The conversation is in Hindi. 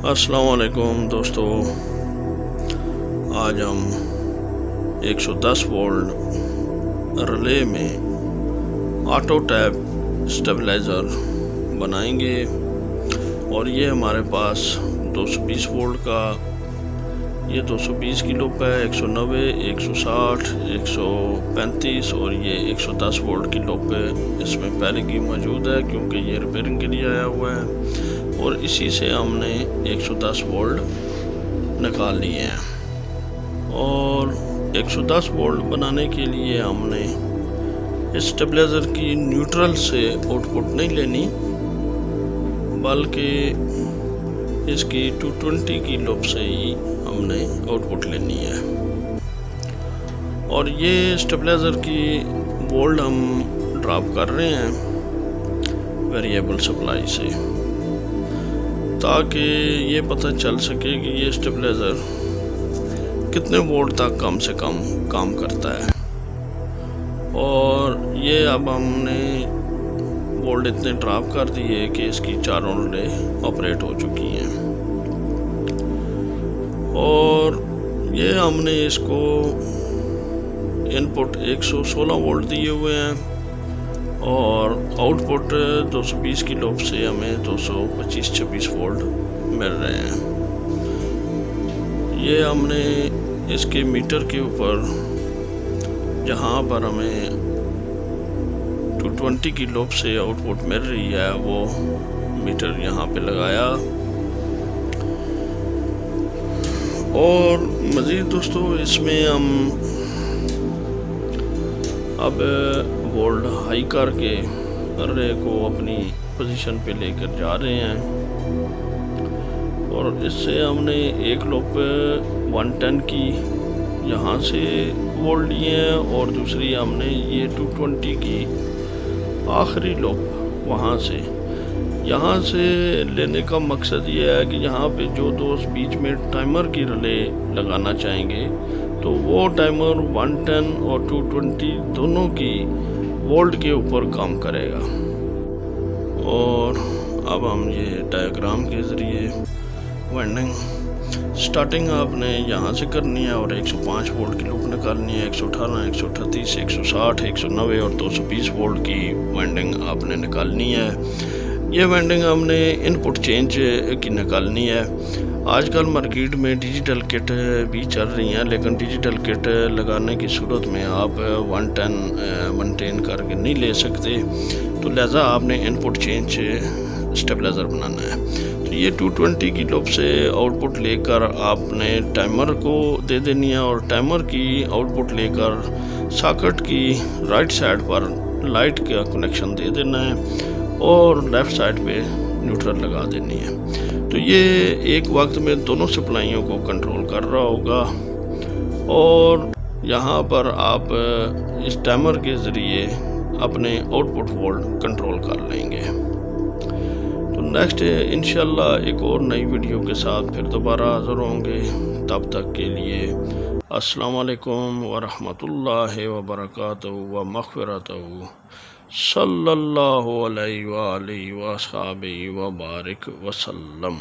अस्सलाम वालेकुम दोस्तों, आज हम 110 वोल्ट रिले में ऑटो टैप स्टेबलाइज़र बनाएंगे। और ये हमारे पास 220 वोल्ट का, ये 220 किलो पे 190, 160, 135 और ये 110 वोल्ट किलो पे इसमें पहले की मौजूद है, क्योंकि ये रिपेयरिंग के लिए आया हुआ है। और इसी से हमने 110 वोल्ट निकाल लिए हैं। और 110 वोल्ट बनाने के लिए हमने इस स्टेबलाइज़र की न्यूट्रल से आउटपुट नहीं लेनी, बल्कि इसकी 220 की लूप से ही हमने आउटपुट लेनी है। और ये स्टेबलाइज़र की वोल्ट हम ड्रॉप कर रहे हैं वेरिएबल सप्लाई से, ताकि ये पता चल सके कि ये स्टेबलाइज़र कितने वोल्ट तक कम से कम काम करता है। और ये अब हमने वोल्ट इतने ड्रॉप कर दिए कि इसकी चारों रिले ऑपरेट हो चुकी हैं। और ये हमने इसको इनपुट 116 वोल्ट दिए हुए हैं और आउटपुट 220 की लूप से हमें 225-26 वोल्ट मिल रहे हैं। ये हमने इसके मीटर के ऊपर, जहाँ पर हमें 220 की लूप से आउटपुट मिल रही है, वो मीटर यहाँ पे लगाया। और मज़ीद दोस्तों, इसमें हम अब वोल्ट हाई करके रे को अपनी पोजीशन पे लेकर जा रहे हैं। और इससे हमने एक लूप 110 की यहाँ से वोल्ट लिए हैं और दूसरी हमने ये 220 की आखिरी लूप वहाँ से, यहाँ से लेने का मकसद ये है कि यहाँ पे जो दोस्त बीच में टाइमर की रिले लगाना चाहेंगे तो वो टाइमर 110 और 220 दोनों की वोल्ट के ऊपर काम करेगा। और अब हम ये डायग्राम के ज़रिए वाइंडिंग स्टार्टिंग आपने यहाँ से करनी है और 105 वोल्ट की लूप निकालनी है। 118, 138, 160, 190 और 220 वोल्ट की वाइंडिंग आपने निकालनी है। ये वाइंडिंग हमने इनपुट चेंज की निकालनी है। आजकल मार्केट में डिजिटल किट भी चल रही हैं, लेकिन डिजिटल किट लगाने की सूरत में आप 110 मेंटेन करके नहीं ले सकते, तो लिहाजा आपने इनपुट चेंज स्टेबलाइज़र बनाना है। तो ये 220 की लूप से आउटपुट लेकर आपने टाइमर को दे देनी है और टाइमर की आउटपुट लेकर सॉकेट की राइट साइड पर लाइट का कनेक्शन दे देना है और लेफ़्ट साइड पे न्यूट्रल लगा देनी है। तो ये एक वक्त में दोनों सप्लाइयों को कंट्रोल कर रहा होगा। और यहाँ पर आप इस टाइमर के ज़रिए अपने आउटपुट वोल्ट कंट्रोल कर लेंगे। तो नेक्स्ट इंशाल्लाह एक और नई वीडियो के साथ फिर दोबारा हाज़िर होंगे। तब तक के लिए अस्सलाम वालेकुम व रहमतुल्लाहि व बरकातहू व मग़फ़िरतहू। सल्लल्लाहु अलैहि व आलिहि व अस्हाबिही व बारिक वसल्लम।